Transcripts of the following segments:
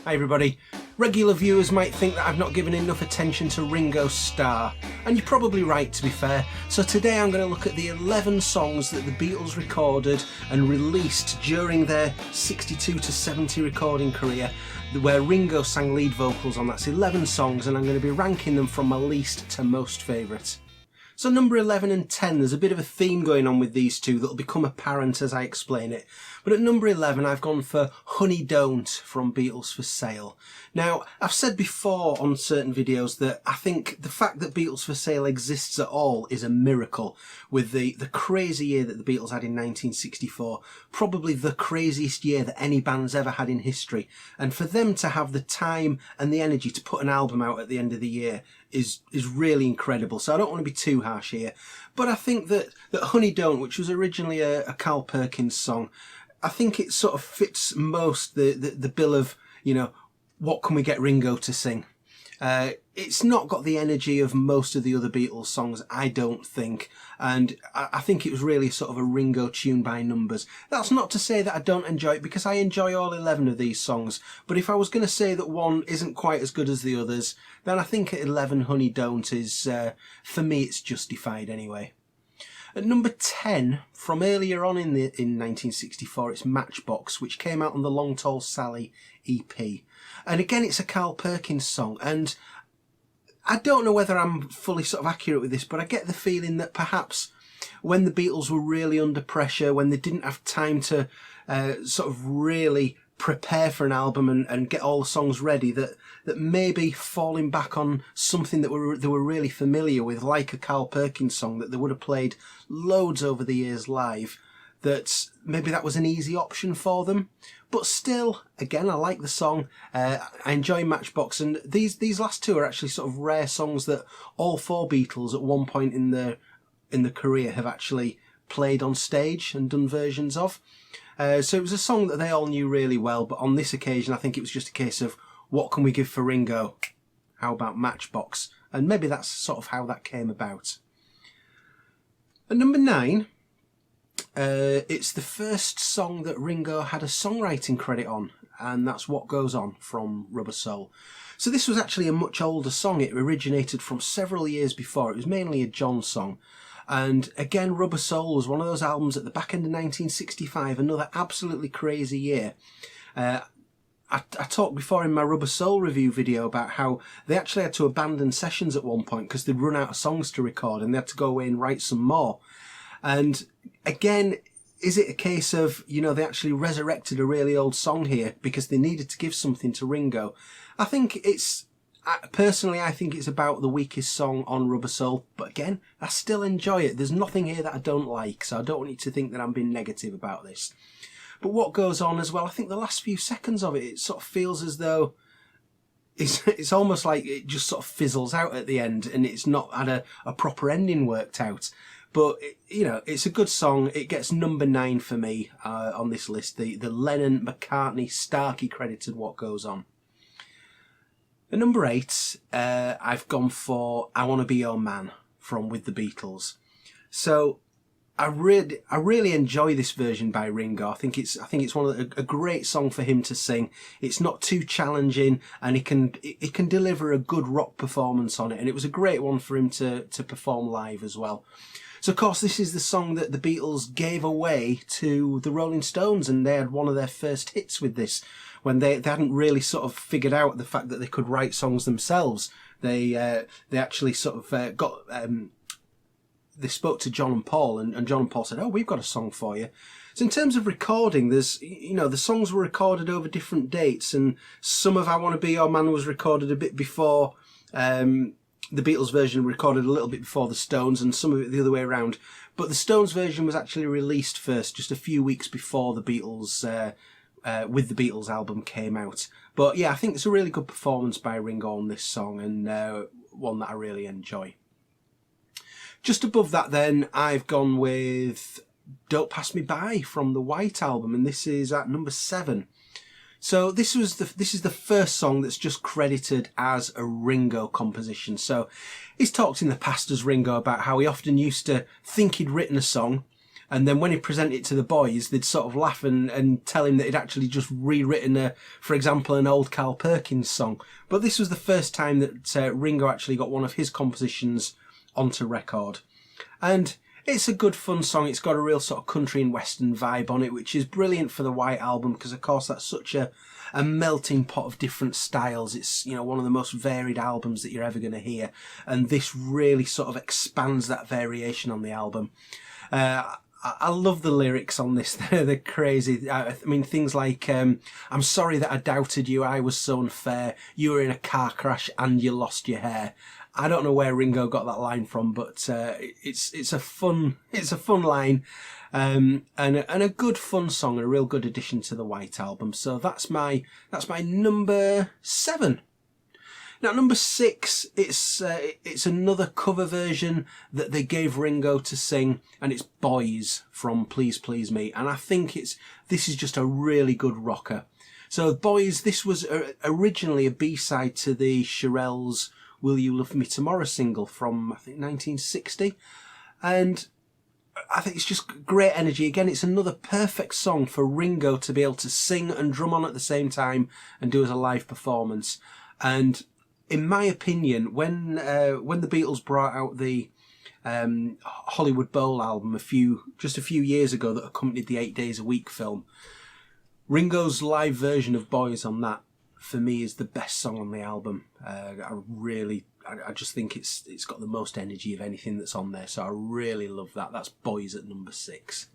Hi everybody. Regular viewers might think that I've not given enough attention to Ringo Starr, and you're probably right, to be fair. So today I'm going to look at the 11 songs that the Beatles recorded and released during their 62 to 70 recording career, where Ringo sang lead vocals on. That's 11 songs, and I'm going to be ranking them from my least to most favourite. So number 11 and 10, there's a bit of a theme going on with these two that'll become apparent as I explain it. But at number 11 I've gone for Honey Don't from Beatles for Sale. Now, I've said before on certain videos that I think the fact that Beatles for Sale exists at all is a miracle, with the crazy year that the Beatles had in 1964, probably the craziest year that any band's ever had in history. And for them to have the time and the energy to put an album out at the end of the year is really incredible. So I don't want to be too harsh here, but I think that Honey Don't, which was originally a Carl Perkins song, I think it sort of fits most the bill of, you know, what can we get Ringo to sing? It's not got the energy of most of the other Beatles songs, I don't think, and I think it was really sort of a Ringo tune by numbers. That's not to say that I don't enjoy it, because I enjoy all 11 of these songs, but if I was going to say that one isn't quite as good as the others, then I think at 11 Honey Don't is, for me, it's justified anyway. At number 10, from earlier on in 1964, it's Matchbox, which came out on the Long Tall Sally EP. And again, it's a Carl Perkins song, and I don't know whether I'm fully sort of accurate with this, but I get the feeling that perhaps when the Beatles were really under pressure, when they didn't have time to sort of really prepare for an album and get all the songs ready, that maybe falling back on something that they were really familiar with, like a Carl Perkins song that they would have played loads over the years live, that maybe that was an easy option for them. But still, again, I like the song. I enjoy Matchbox, and these last two are actually sort of rare songs that all four Beatles at one point in the career have actually played on stage and done versions of. So it was a song that they all knew really well, but on this occasion I think it was just a case of, what can we give for Ringo? How about Matchbox? And maybe that's sort of how that came about. At number 9, it's the first song that Ringo had a songwriting credit on, and that's What Goes On from Rubber Soul. So this was actually a much older song. It originated from several years before. It was mainly a John song. And again, Rubber Soul was one of those albums at the back end of 1965, another absolutely crazy year. I talked before in my Rubber Soul review video about how they actually had to abandon sessions at one point because they'd run out of songs to record and they had to go away and write some more. And again, is it a case of, you know, they actually resurrected a really old song here because they needed to give something to Ringo? I think it's, personally, I think it's about the weakest song on Rubber Soul, but again, I still enjoy it. There's nothing here that I don't like, so I don't want you to think that I'm being negative about this. But What Goes On as well, I think the last few seconds of it, it sort of feels as though it's almost like it just sort of fizzles out at the end and it's not had a proper ending worked out. But, you know, it's a good song. It gets number 9 for me on this list, the Lennon, McCartney, Starkey credited What Goes On. At number 8, I've gone for I Want to Be Your Man from With the Beatles. So I really enjoy this version by Ringo. I think it's a great song for him to sing. It's not too challenging, and it can deliver a good rock performance on it. And it was a great one for him to perform live as well. So of course this is the song that the Beatles gave away to the Rolling Stones, and they had one of their first hits with this when they hadn't really sort of figured out the fact that they could write songs themselves. They actually sort of they spoke to John and Paul, and John and Paul said, "Oh, we've got a song for you." So in terms of recording, there's, you know, the songs were recorded over different dates, and some of I Want to Be Your Man was recorded a bit before the Beatles version, recorded a little bit before the Stones, and some of it the other way around. But the Stones version was actually released first, just a few weeks before the Beatles, With the Beatles album came out. But yeah, I think it's a really good performance by Ringo on this song, and one that I really enjoy. Just above that then, I've gone with Don't Pass Me By from the White Album, and this is at number 7. So this is the first song that's just credited as a Ringo composition. So he's talked in the past as Ringo about how he often used to think he'd written a song, And then when he presented it to the boys, they'd sort of laugh and tell him that he'd actually just rewritten, for example, an old Carl Perkins song. But this was the first time that Ringo actually got one of his compositions onto record. And it's a good fun song. It's got a real sort of country and western vibe on it, which is brilliant for the White Album because, of course, that's such a melting pot of different styles. It's, you know, one of the most varied albums that you're ever going to hear. And this really sort of expands that variation on the album. I love the lyrics on this. They're crazy. I mean, things like, I'm sorry that I doubted you. I was so unfair. You were in a car crash and you lost your hair. I don't know where Ringo got that line from, but it's a fun line, and a good fun song, and a real good addition to the White Album. So that's my number 7. Now, number 6, it's another cover version that they gave Ringo to sing, and it's Boys from Please Please Me. And I think this is just a really good rocker. So Boys, this was originally a B-side to the Shirelles' Will You Love Me Tomorrow single from, I think, 1960. And I think it's just great energy. Again, it's another perfect song for Ringo to be able to sing and drum on at the same time and do as a live performance. And in my opinion, when the Beatles brought out the Hollywood Bowl album just a few years ago that accompanied the 8 Days a Week film, Ringo's live version of Boys on that, for me, is the best song on the album. I just think it's got the most energy of anything that's on there, so I really love that. That's Boys at number 6.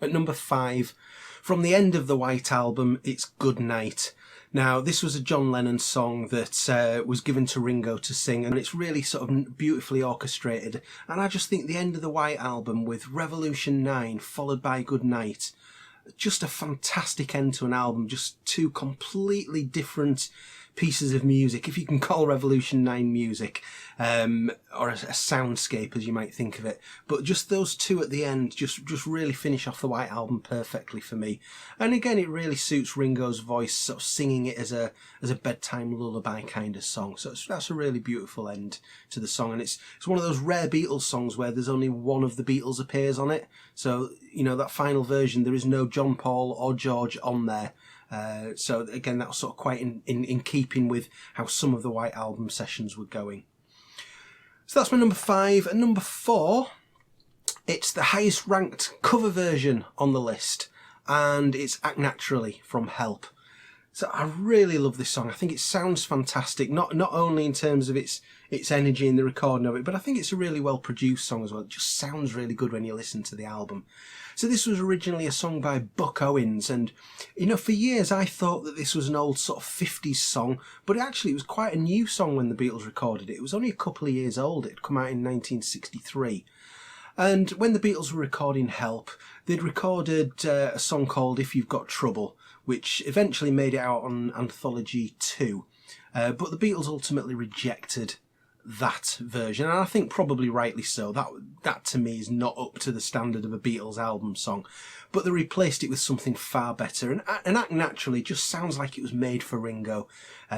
At number 5, from the end of the White Album, it's Good Night. Now, this was a John Lennon song that was given to Ringo to sing, and it's really sort of beautifully orchestrated. And I just think the end of the White Album with Revolution 9 followed by Good Night, just a fantastic end to an album. Just two completely different pieces of music, if you can call Revolution 9 music, or a soundscape as you might think of it. But just those two at the end just really finish off the White Album perfectly for me. And again, it really suits Ringo's voice, sort of singing it as a bedtime lullaby kind of song. So that's a really beautiful end to the song. And it's one of those rare Beatles songs where there's only one of the Beatles appears on it. So, you know, that final version, there is no John, Paul or George on there. So again, that was sort of quite in keeping with how some of the White Album sessions were going. So that's my number 5. And number 4, it's the highest ranked cover version on the list, and it's Act Naturally from Help. So I really love this song. I think it sounds fantastic, not only in terms of its energy in the recording of it, but I think it's a really well produced song as well. It just sounds really good when you listen to the album. So this was originally a song by Buck Owens, and you know, for years I thought that this was an old sort of 50s song, but actually it was quite a new song when the Beatles recorded it. It was only a couple of years old. It had come out in 1963. And when the Beatles were recording Help, they'd recorded a song called If You've Got Trouble, which eventually made it out on Anthology 2. But the Beatles ultimately rejected that version, and I think probably rightly so. That to me is not up to the standard of a Beatles album song, but they replaced it with something far better, and Act Naturally just sounds like it was made for Ringo.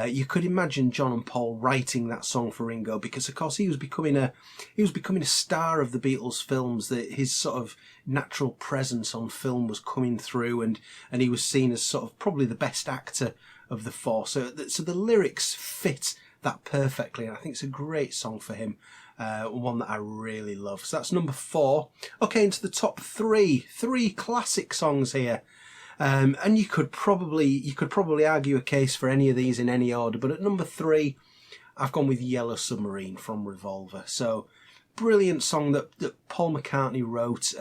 You could imagine John and Paul writing that song for Ringo, because of course he was becoming a star of the Beatles films. That his sort of natural presence on film was coming through, and he was seen as sort of probably the best actor of the four. So the lyrics fit that perfectly, and I think it's a great song for him, one that I really love. So that's number 4. Okay, into the top 3 classic songs here, and you could probably argue a case for any of these in any order, but at number 3 I've gone with Yellow Submarine from Revolver. So brilliant song that Paul McCartney wrote.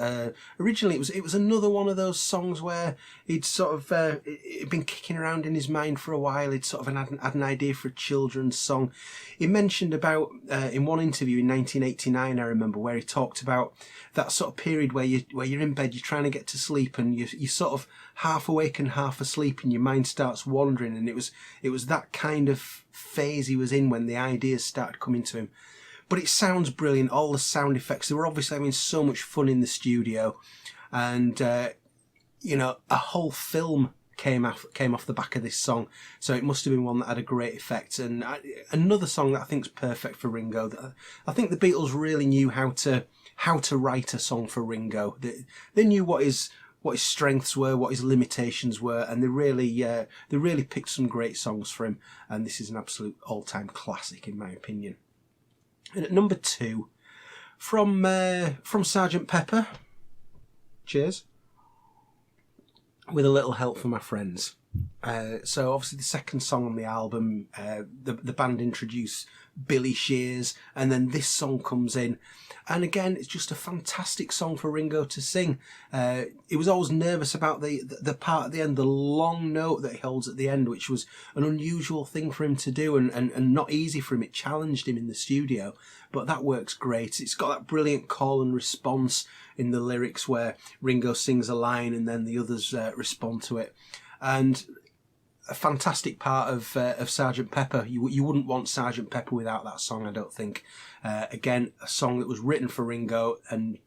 Originally it was another one of those songs where he'd sort of it'd been kicking around in his mind for a while. He'd sort of had an idea for a children's song. He mentioned about in one interview in 1989, I remember, where he talked about that sort of period where you're in bed, you're trying to get to sleep, and you're sort of half awake and half asleep, and your mind starts wandering. And it was that kind of phase he was in when the ideas started coming to him. But it sounds brilliant. All the sound effects, they were obviously having so much fun in the studio, and you know, a whole film came off the back of this song. So it must have been one that had a great effect. And another song that I think is perfect for Ringo. That I think the Beatles really knew how to how to write a song for Ringo. They knew what his strengths were, what his limitations were, and they really picked some great songs for him. And this is an absolute all-time classic, in my opinion. And at number 2, from Sgt. Pepper, cheers, with a little help from my friends. So obviously the second song on the album, the band introduce Billy Shears, and then this song comes in, and again it's just a fantastic song for Ringo to sing. He was always nervous about the part at the end, the long note that he holds at the end, which was an unusual thing for him to do, and not easy for him. It challenged him in the studio, but that works great. It's got that brilliant call and response in the lyrics where Ringo sings a line and then the others respond to it, and a fantastic part of Sgt. Pepper. You wouldn't want Sgt. Pepper without that song, I don't think. Again, a song that was written for Ringo and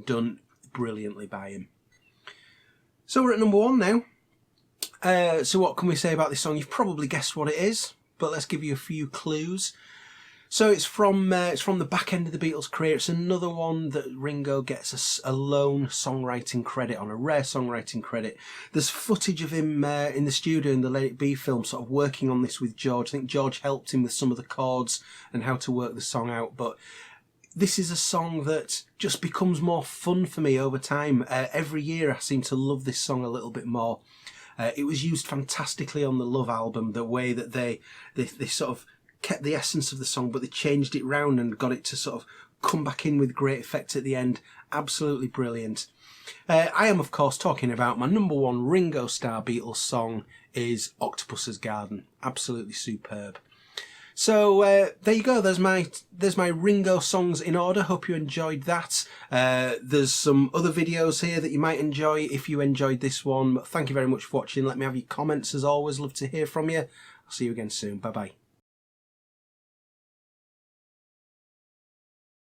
done brilliantly by him. So we're at number 1 now. So what can we say about this song? You've probably guessed what it is, but let's give you a few clues. So it's from the back end of the Beatles' career. It's another one that Ringo gets a lone songwriting credit on, a rare songwriting credit. There's footage of him in the studio in the Let It Be film, sort of working on this with George. I think George helped him with some of the chords and how to work the song out. But this is a song that just becomes more fun for me over time. Every year I seem to love this song a little bit more. It was used fantastically on the Love album, the way that they sort of kept the essence of the song, but they changed it round and got it to sort of come back in with great effect at the end. Absolutely brilliant. I am, of course, talking about my number 1 Ringo Starr Beatles song is Octopus's Garden. Absolutely superb. So there you go. There's my Ringo songs in order. Hope you enjoyed that. There's some other videos here that you might enjoy if you enjoyed this one. But thank you very much for watching. Let me have your comments as always. Love to hear from you. I'll see you again soon. Bye bye.